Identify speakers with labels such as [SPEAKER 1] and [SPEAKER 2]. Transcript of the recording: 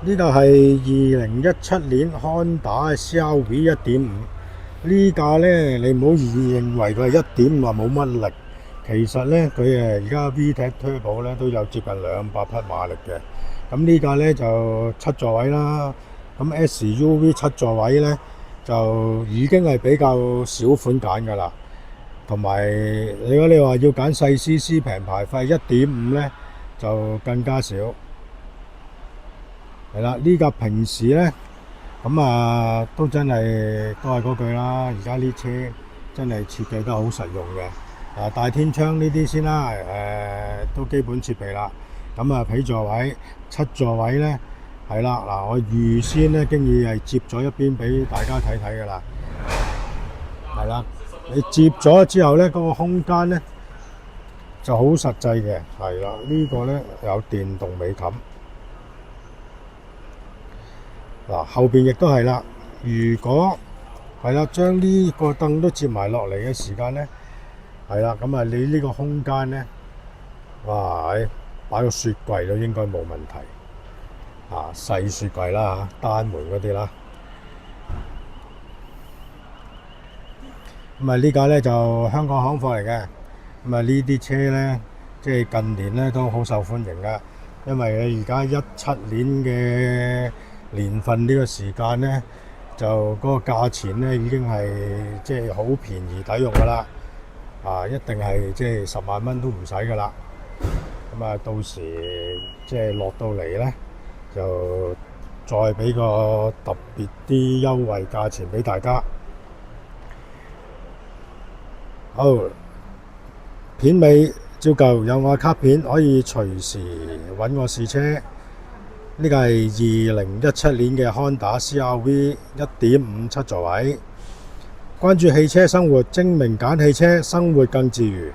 [SPEAKER 1] 呢個係2017年 Honda CR-V 1.5呢架呢，你唔好認為佢係1.5話冇乜力，其實呢，佢而家 VTEC Turbo 呢都有接近200匹馬力嘅。咁呢架呢就7座位啦，咁 SUV 7座位呢就已經係比較少款揀㗎啦。同埋如果你話要揀細 CC 平排費1.5呢，就更加少。係啦，呢架平時呢，咁都真係都係嗰句啦。而家呢車真係設計得好實用嘅。大天窗呢啲先啦，都基本設備啦。咁皮座位7座位呢，係啦嗱，我預先呢經已係接咗一邊俾大家睇睇㗎啦。係啦，你接咗之後呢，嗰個空間呢就好實際嘅。係啦，呢個呢有電動尾冚。嗱，後邊亦都係啦。如果係啦，將呢個凳都接埋落嚟嘅時間呢，係啦，咁你呢個空間呢，哇，擺個雪櫃都應該冇問題。細雪櫃啦嚇，單門嗰啲啦。呢架呢就香港行貨嚟嘅。呢啲車呢，即係近年呢都好受歡迎㗎，因為你而家17年嘅年份呢個時間呢，就嗰個價錢呢已經係即係好便宜抵用㗎啦。一定係即係10萬蚊都唔使㗎啦。到時即係落到嚟呢，就再俾個特別啲優惠價錢俾大家。好，片尾照舊有我卡片，可以隨時揾我試車。呢個係2017年嘅 Honda CR-V 1.5 7座位。關注汽車生活，精明揀汽車，生活更自如。